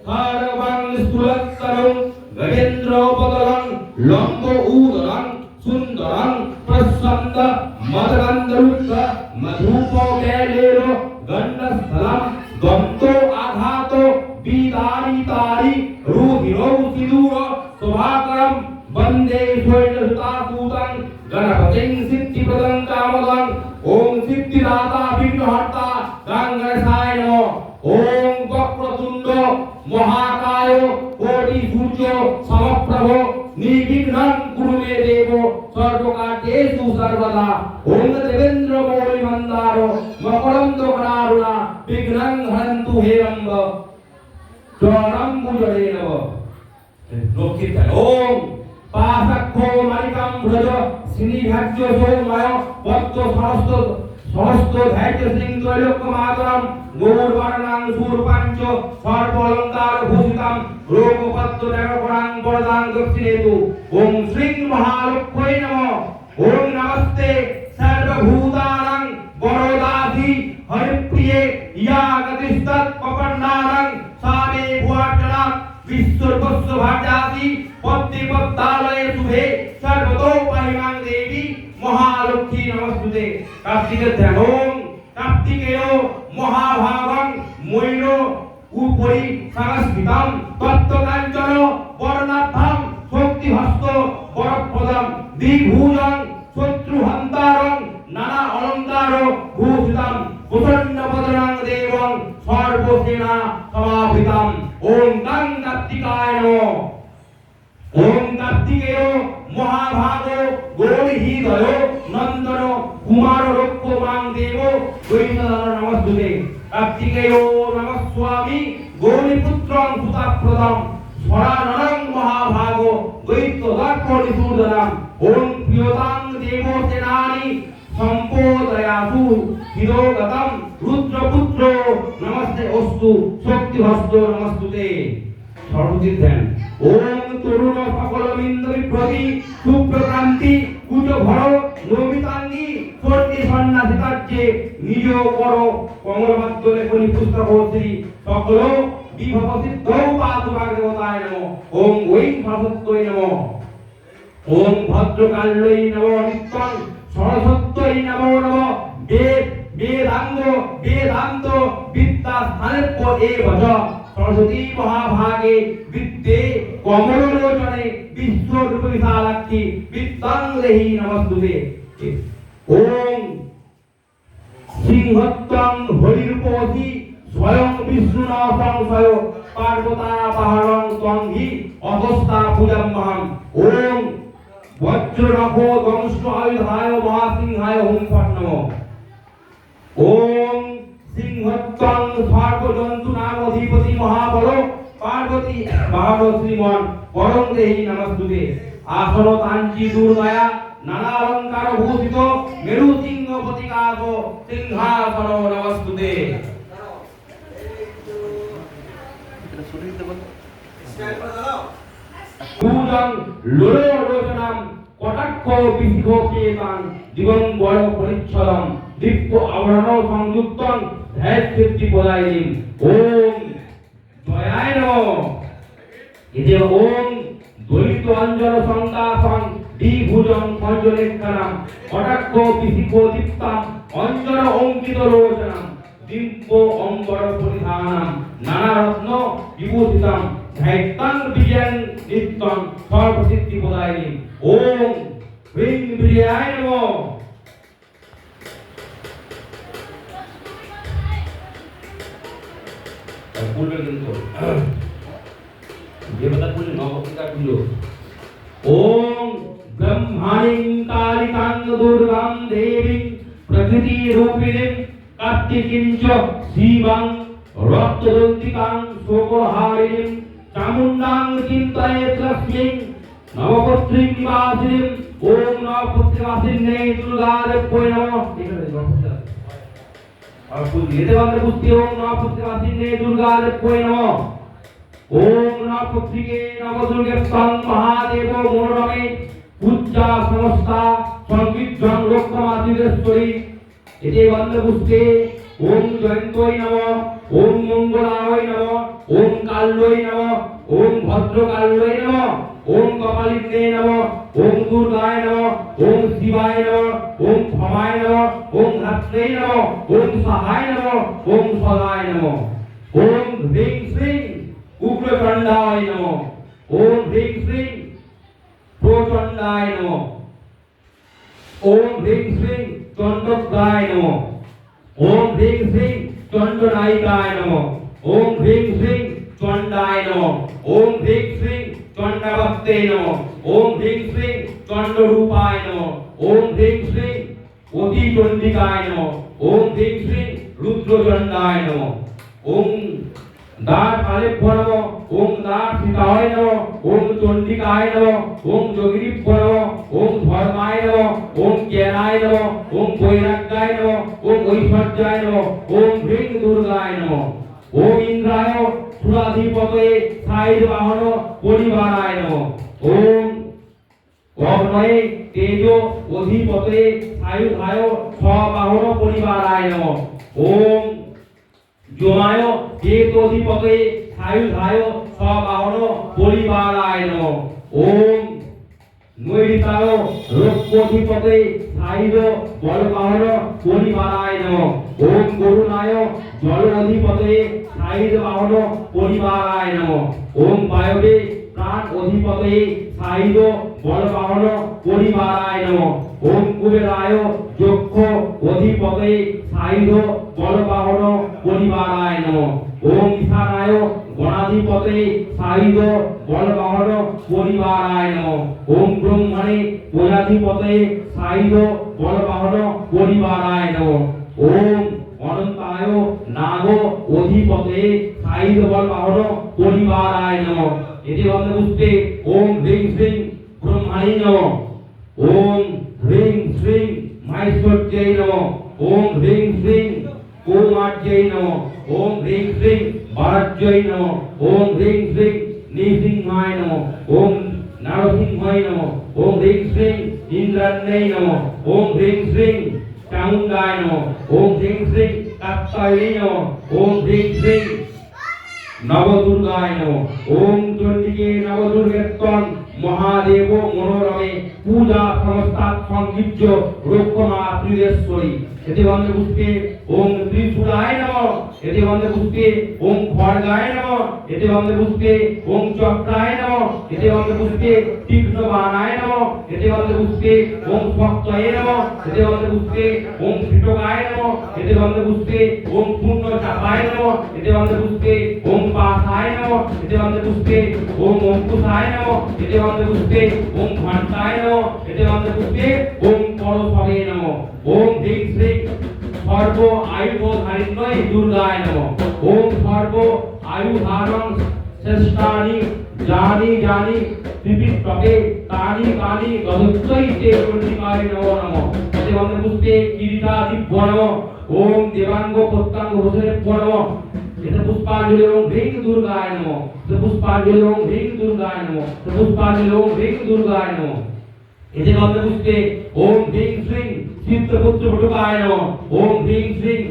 খারবাং স্থূলতরং গজেন্দ্রপদলং লম্ব উদরং সুন্দরং প্রসন্ন মদগন্ধরুদ্ধ মধুপকেলের গণ্ডস্থলং দন্ত আঘাত বিদারিতারি রুধিরৌ সিদূর শোভাকরম বন্দে শৈলসুতাসূতং গণপতিং সিদ্ধিপ্রদং কামদং ওম সিদ্ধিদাতা বিঘ্নহর্তা গং গণেশায় নমঃ ওম বক্রতুণ্ড মহাকায় কোটি সূর্য সমপ্রভ নির্বিঘ্नं কুরু মে দেব সর্বকার্যেষু সর্বদা ওম দেবেন্দ্র মৌলি মন্দার মকরন্দ করারুণা বিঘ্नं হরন্তু হেরম্ব চরণম্বুজরে নমঃ লক্ষ্মীতে ওম পাশাক্ষো মালিকাম ভ্রজ শ্রীভাজ্য সৌময় পদ্ম সমস্ত ধার্য সিং ত্রৈলোক্য মাতরম গৌর বর্ণাং সুরপাঞ্চ সর্বলঙ্কার ভূষিতাম রোগপদ্ম দেবপরাং বরদাং দক্ষিণেতু ওম শ্রীং মহালক্ষ্মী নমঃ ওম নমস্তে সর্বভূতানাং বরদাধি হরিপ্রিয়ে ইয়া গতিস্তৎ পপন্নানাং সামে ভুয়ার্চনা বিশ্বর্বস্ব ভাজাতি পদ্মে পদ্মালয়ে শুভে সর্বতো পাহিমাং দেবী মহালক্ষ্মী নমস্তুতে কার্তিকের ধ্যান ওম কার্তিকেয় মহাভাগং মৈন উপরি সংস্কৃতম তত্ত্বকাঞ্চন বর্ণাঢ্যম শক্তিহস্ত বরপ্রদম দ্বিভুজং শত্রুহন্তারং নানা অলঙ্কার ভূষিতম প্রসন্নবদনং দেবং সর্বসেনা সমাহিতম ওম গং কার্তিকায় নমঃ ওম কার্তিকেয় মহাভাগ গৌরহৃদয় নন্দন কুমার রক্ষ মাং দেব গৈতদান নমস্তুতে কার্তিকেয় নমঃ স্বামী গৌরীপুত্রং সুতাপ্রদম স্বরানরং মহাভাগ গৈতদার্পণিসূদনম ওম প্রিয়তাং দেব সেনানি সম্পদয়াসু হিরোগতম রুদ্রপুত্র নমস্তে অস্তু শক্তিহস্ত নমস্তুতে সর্বজিৎ ধ্যান ওম তরুণ সকলমিন্দ বিপ্রতি সুপ্রক্রান্তি কুচ ভর নমিতাঙ্গি সর্তি সন্ন্যাসিতার্যে নিজ কর কমলমাধ্যমে কলি পুস্তক শ্রী সকল বিভব সিদ্ধৌ পাতু ভাগবতায় নমঃ ওম ঐং সরস্বত্যৈ নমঃ ওম ভদ্রকাল্যৈ নমঃ নিত্যং সরস্বত্যৈ নমো নমঃ বেদান্ত বিদ্যা স্থানেপ্য এব চ সরস্বতী মহাভাগে বিদ্যে কমললোচনে বিশ্বরূপ বিশালাক্ষী বিদ্যাং দেহি নমস্তুতে ওম সিংহত্বং হরিরূপসি স্বয়ং বিষ্ণুনা সংশয় পার্বতা পাহাড়ং ত্বংহি অবস্থা পূজাম্যহম ওম বজ্রনখ দংষ্ট আয়ুধায় মহাসিংহায় হুম ফট নমঃ ওম সিংহত্বং সর্বজন্তু নাম অধিপতি মহাবল পার্বতী বাহন শ্রীমন পরম দেহি নমস্তুতে আসন তাঞ্চি দুর্দয়া নানা অলঙ্কার ভূষিত মেরু সিংহ প্রতিকাশ সিংহাসন নমস্তুতে পূজং লোলোচনম কটাক্ষ বিঘ্নপেতাং দিগম্বর পরিচ্ছদম দীপ্ত আভরণ সংযুক্তং ধ্যায়িত্তি পদায়িনীম ওম জয়ায় নমঃ এতে ওম দলিত অঞ্জন সংদাসং দ্বিভুজং পঞ্চলেক্ষণম কটাক্ষ বিঘ্নদীপ্তং অঞ্জন অঙ্কিত লোচনম দিব্য অম্বর পরিধানম নানা রত্ন বিভূষিতম ধ্যায়িত্তং বিজয়ং নিত্যং সর্বসিদ্ধি পদায়িনীম ওম হ্রীং বিজয়ায় নমঃ বলবে কিন্তু দেবতা বললে নবকিতা বলল ওম ব্রহ্মাণিং কালিকাং দুর্গাং দেবীং প্রকৃতি রূপিণীং কার্তিকীঞ্চ শিবং রক্তদন্তিকাং শোকহারিণীং চামুণ্ডাং চিন্তয়েৎ লক্ষ্মীং নবপত্রীং নিবাসিনীং ওম নবপত্রীবাসিন্যে দুর্গাদেব্যৈ নমঃ এখানে নবপত্রী আর ফুল দিতে বান্দে পুষ্টি ওম নবপত্রীবাসিন্যে দুর্গাদেব্যৈ নমঃ ওম নবপত্রীকে নবদুর্গেশ্বং মহাদেব মনোরমে পূজ্যা সমস্তা সংগীতং রক্ষমাদিদেশ্বরী এতে বান্দে পুষ্টি ওম জয়ন্তৈ নমঃ ওম মঙ্গলায় নমঃ ওম কাল্যই নমঃ ওম ভদ্রকাল্যই নমঃ ওম কপালিন্যে নমঃ ওম দুর্গায় নমঃ ওম শিবায় নমঃ ওম ক্ষমায় নমঃ ওম ধাত্রে নমঃ ওম সহায় নমঃ ওম সদায় নমঃ ওম হ্রিং শ্রীং উগ্রচণ্ডায় নমঃ ওম হ্রিং শ্রীং প্রচণ্ডায় নমঃ ওম হ্রিং শ্রীং চণ্ডকায় নমঃ ওম হ্রিং শ্রীং চণ্ডনায়িকায় নমঃ ওম হ্রিং শ্রীং চণ্ডায় নমঃ ওম হ্রিং শ্রীং চণ্ডাবত্তে নমঃ ওম হ্রিং শ্রীং চণ্ডরূপায় নমঃ ওম হ্রিং শ্রীং অতিচণ্ডিকায় নমঃ ওম হ্রিং শ্রীং রুদ্রচণ্ডায় নমঃ ওম দার কালেভ্য নমঃ ওম দার সীতায় নমঃ ওম চণ্ডিকায় নমঃ ওম যোগিনীভ্য নমঃ ওম ধর্মায় নমঃ ওম জ্ঞানায় নমঃ ওম বৈরাগ্যায় নমঃ ওম ঐশ্বর্যায় নমঃ ওম হ্রিং দুর্গায় নমঃ ওম ইন্দ্রায় সুরাধিপতয়ে সাইরবাহন পরিবারায় নমঃ ওম অগ্নয়ে তেজো অধিপতয়ে সায়ুধায় স্ববাহন পরিবারায় নমঃ ওম যোমায় কেতোধিপতয়ে সায়ুধায় স্ববাহন পরিবারায় নমঃ ওম নৈরিতায় রৌপ্যোধিপতয়ে সায়ুধ বলবাহন পরিবারায় নমঃ ওম গরুণায় জলধিপতয়ে সায়ুধবাহন পরিবারায় নমঃ ওম বায়বে প্রাণ অধিপতয়ে সায়ুধ বলবাহন পরিবারায় নমঃ ওম কুবেরায় যক্ষ অধিপতয়ে সায়ুধ বলবাহন পরিবারায় নমঃ ওম ঈশানায় গণাধিপতয়ে সায়ুধ বলবাহন পরিবারায় নমঃ ওম ব্রহ্মণে প্রজাধিপতয়ে সায়ুধ বলবাহন পরিবারায় নমঃ ওম অনন্তায় নাগ অধিপতয়ে সায়ুধ বলবাহন পরিবারায় নমঃ এটি বন্ধ বুঝতে ওম হ্রিং শ্রীং ব্রহ্মণে নমঃ ওম হ্রিং শ্রীং মাহেশ্বর্যৈ নমঃ ওম হ্রিং শ্রীং কৌমার্যৈ নমঃ ওম হ্রিং শ্রীং বারাজ্যৈ নমঃ ওম হ্রিং শ্রীং নৃসিংহায় নমঃ ওম নরসিংহায় নমঃ ওম হ্রিং শ্রীং ইন্দ্রাণ্যৈ নমঃ ওম হ্রিং শ্রীং চামুণ্ডায় নমঃ ওম হ্রিং শ্রীং কাত্যায়ৈ নমঃ ওম হ্রিং শ্রীং নবদুর্গায় নমঃ ওম চণ্ডিকে নবদুর্গেত্তং মহাদেব মনোরমে পূজা সমস্তাৎ সংযুজ্য রক্ষমা ত্রিদেশ্বরী এতে বন্ধে পুষ্পে ওম ত্রিশূলায় নমঃ এতে বন্ধে পুষ্পে ওম খড়গায় নমঃ এতে বন্ধে পুষ্পে ওম চক্রায় নমঃ এতে বন্ধে পুষ্পে তীক্ষ্ণবাণায় নমঃ এতে বন্ধে পুষ্পে ওম শক্তয়ে নমঃ এতে বন্ধে পুষ্পে ওম কীটকায় নমঃ এতে বন্ধে পুষ্পে ওম পূর্ণচাপায় নমঃ এতে বন্ধে পুষ্পে ওম পাশায় নমঃ এতে বন্ধে পুষ্পে ওম অঙ্কুশায় নমঃ এতে বন্ধে পুষ্পে ওম ঘণ্টায় নমঃ এতে বন্ধে পুষ্পে ওম পরশবে নমঃ ওম হ্রিং শ্রীং সর্ব আয়ুধারিণ্যৈ দুর্গায় নমঃ ওম সর্ব আয়ুধারং শ্রেষ্ঠানি জানি জানি ত্রিপিটকে তানি কানি দদত্তৈ তে চণ্ডিকায় নমো নমঃ এতে বন্ধে পুষ্পে কিরীটাদিভ্য নমঃ ওম দেবাঙ্গ প্রত্যাঙ্গ হোসেনেভ্য নমঃ এতে পুষ্পাঞ্জলি ওম হ্রিং দুর্গায় নমঃ এতে পুষ্পাঞ্জলি ওম হ্রিং দুর্গায় নমঃ এতে পুষ্পাঞ্জলি ওম হ্রিং দুর্গায় নমঃ এতে বন্ধে পুষ্পে ওম হ্রিং শ্রীং চিত্তপুত্র বটুকায় নমঃ ওম হ্রিং শ্রীং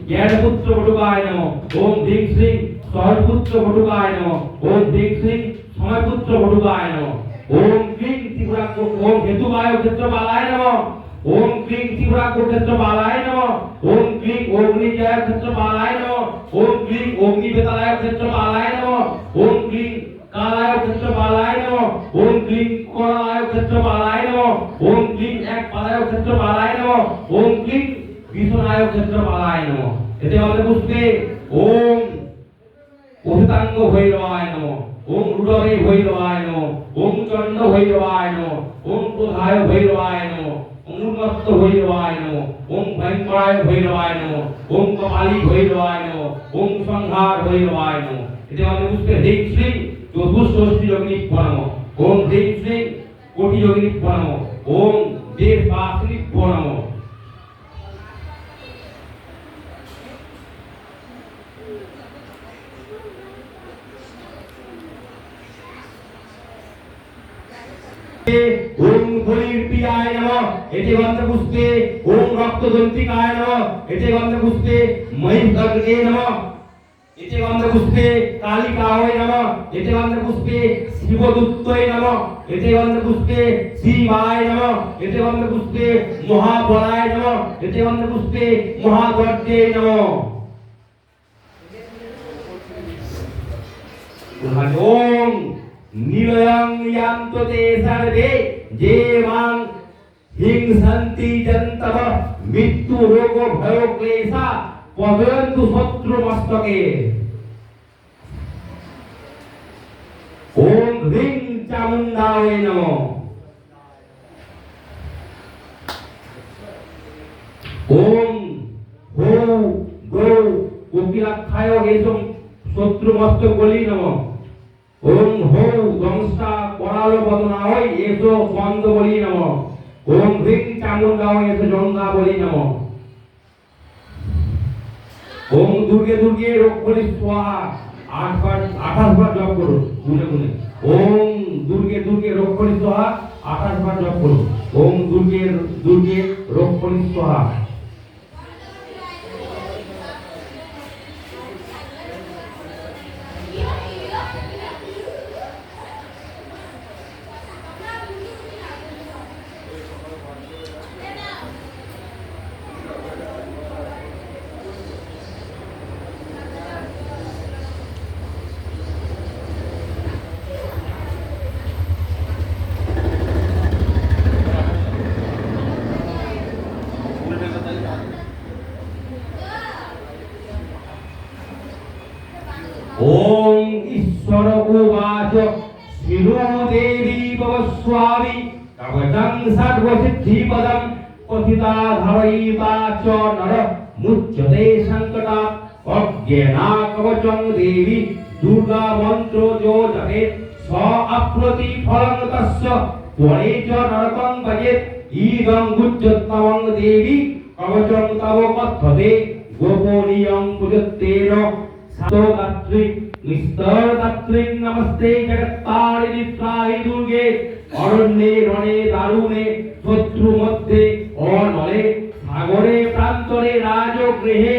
জ্ঞানপুত্র বটুকায় নমঃ ওম হ্রিং শ্রীং সহজপুত্র বটুকায় নমঃ ওম হ্রিং শ্রীং সময়পুত্র বটুকায় নমঃ ওম ক্লীং ত্রিপুরা ওম হেতুবায় ক্ষেত্রপালায় নমঃ ওম ক্লীং ত্রিপুরা ক্ষেত্রপালায় নমঃ ওম ক্লীং অগ্নিজয় ক্ষেত্রপালায় নমঃ ওম ক্লীং অগ্নিবেতালায় ক্ষেত্রপালায় নমঃ ওম ক্লীং কালায় ক্ষেত্রপালায় নমঃ ওম ক্লীং করায় ক্ষেত্রপালায় নমঃ ওম ক্লীং এক পালায় ক্ষেত্রপালায় নমঃ ওম ক্লীং বিষ্ণায় ক্ষেত্রপালায় নমঃ এতে বলে পুষ্পে ওম অহিতাঙ্গ ভৈরবায় নমঃ ওম রুডবে ভৈরবায় নমঃ ওম চণ্ড ভৈরবায় নমঃ ওম ক্রোধায় ভৈরবায় নমঃ ওম উন্মত্ত ভৈরবায় নমঃ ওম ভয়ঙ্করায় ভৈরবায় নমঃ ওম কপালী ভৈরবায় নমঃ ওম সংহার ভৈরবায় নমঃ এতে বলে পুষ্পে হ্রিং শ্রীং চতুষ্ষষ্ঠী যোগিনীভ্য নমঃ ওম হ্রিং শ্রীং কোটি যোগিনীভ্য নমঃ ওম দেশবাসিনীভ্য নমঃ ওম বলির্পিয়ায় নমঃ এতে বন্ধে পুষ্পে ওম রক্তদন্তিকায় নমঃ এতে বন্ধে পুষ্পে মহিষগর্গে নমঃ এতে গন্ধ পুষ্পে কালিকায় নমঃ, এতে গন্ধ পুষ্পে শিবদূতয় নমঃ, এতে গন্ধ পুষ্পে শিবায় নমঃ, এতে গন্ধ পুষ্পে মহাবলায় নমঃ, এতে গন্ধ পুষ্পে মহাদর্জে নমঃ। ওম নিলয়ং ইয়ান্ত তে সর্বে যে মাং হিংসন্তি জন্তব মৃত্যু রোগ ভয় ক্লেশা পবয়ন্তু শত্রু মস্তকে। ওম হ্রিং চামুণ্ডায় নমঃ। ওম হৌ গৌ কপিলাক্ষায় এসম শত্রু মস্তক বলি নমঃ। ওম হৌ দংষ্টা পরালো বদনায় এসো বন্ধ বলি নমঃ। ওম হ্রিং চামুণ্ডায় এসো জঙ্গা বলি নমঃ। ওম দুর্গে দুর্গে রক্ষণী স্বাহা 28 বার জপ করুন গুনে গুনে। ওম দুর্গে দুর্গে রক্ষণী স্বাহা 28 বার জপ করুন। ওম দুর্গে দুর্গে রক্ষণী স্বাহা। ओम ईश्वर उवाच शिरो देवी भवस्वामी कवचं सर्वसिद्धिपदं क्वथिता धरयिता च नर मुच्यते संकटा अज्ञाना कवचं देवी दुर्गा मंत्रो जो जपेत् स अप्रतिफलं तस्य त्वरे च नरकं भजेत् ईदं गुज्जत्तमं देवी कवचं तव कथ्यते गोपनीयं पूजत्तेन सातोदात्री निस्तरदात्री नमस्ते जगत्तारिणी त्राहि दुर्गे अरण्ये रणे दारुणे शत्रु मध्ये अनले सागरे प्रान्तरे राजगृहे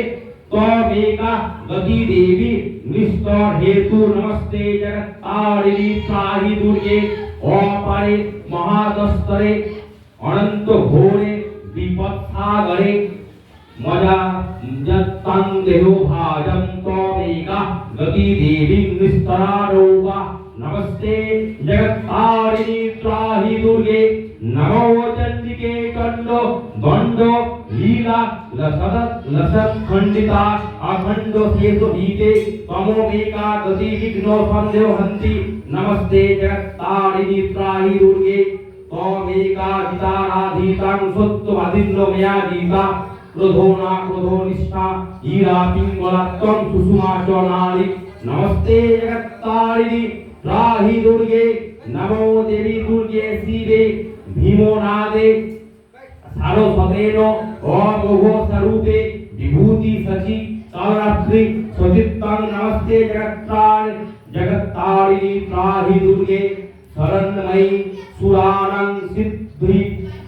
त्वमेका गति देवी निस्तर हेतु नमस्ते जगत्तारिणी त्राहि दुर्गे अपारे महादस्तरे अनंत घोरे विपत्सागरे मजा जत्तं देहो भाजं त्वमेका गति देवी निस्तरारोगा नमस्ते जगत्तारिणी त्राहि दुर्गे नमो चंडिके चंडो दंडो लीला लसत खंडिता अखंड सेतु भीते तमोमेका गति विघ्नो संदेव हंति नमस्ते जगत्तारिणी त्राहि दुर्गे त्वमेका जिताराधितां सत्त्वमधिन्नो मया गीता क्रोधोना क्रोधोनिष्ठा ईरा पिंगला त्वं सुषुमा च नारी नमस्ते जगत्तारिणी त्राहि दुर्गे नमो देवी दुर्गे शिवे भीमोनादे सारस्वतेनो अमोघ स्वरूपे विभूति सचि कालरात्रि सचित्तं नमस्ते जगत्तारिणी त्राहि दुर्गे शरणमयी सुराणं सिद्धि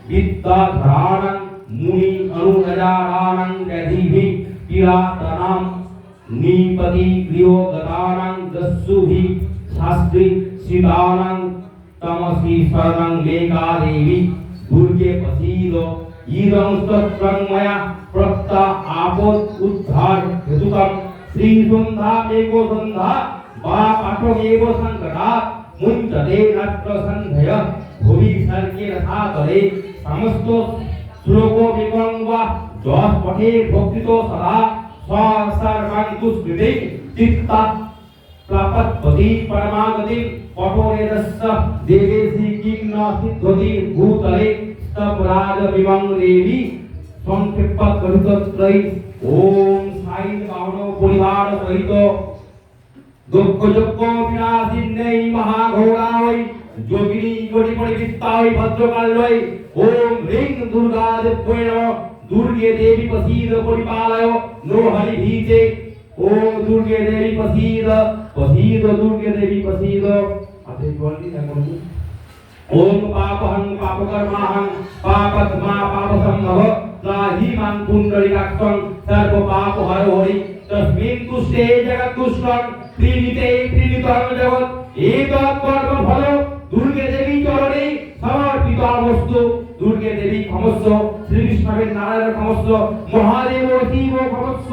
विद्याधराणं मुनि अनुरजाराणं गतिभि किरातनां नीपति गृहोगतानां दस्युभि शास्त्रि सीतानां तमसि शरणं मेका देवी दुर्गे प्रसीद इदं स्तोत्रं मया प्रत्ता आपद उद्धार हेतुकं श्री सन्धा एको सन्धा वा पाठमेव संकटा मुञ्चते नत्र सन्धय भुवि सर्गे रथातले समस्त श्लोको विकं वा जस पठे भक्तितो सदा सर्वं तुष्टिते चित्ता प्रापत्पति परमागति कठोरेदस्य देवेशी किं न सिद्धति भूतले स्तपराज विमं देवी संक्षिप्त करुतत्रयी ओम साई बावनो परिवार सहित दुःख जोग्य विनाशिन्यै महाघोरायै যোগিনী গড়ি পড়ি বিস্তায় ভদ্রকালয় ওম হ্রিং দুর্গা দেবৈ নমঃ দুর্গে দেবী প্রসীদ পরিপালয় নো হরি ভীতে ওম দুর্গে দেবী প্রসীদ প্রসীদ দুর্গে দেবী প্রসীদ আপনি বললি না বলুন ওম পাপহং পাপকর্মাহং পাপত্মা পাপসম্ভব ত্রাহি মাং পুণ্ডরিকাক্ষং সর্ব পাপ হর হরি তস্মিন তুষ্টে জগৎতুষ্টং ত্রিণীতে ত্রিণীতং জগৎ এতৎ কর্ম ফল দুর্গে দেবী চরণে সমর্পিত বস্তু দুর্গে দেবী ক্ষমস্ব শ্রীকৃষ্ণের নারায়ণ ক্ষমস্ব মহাদেব শিব ক্ষমস্ব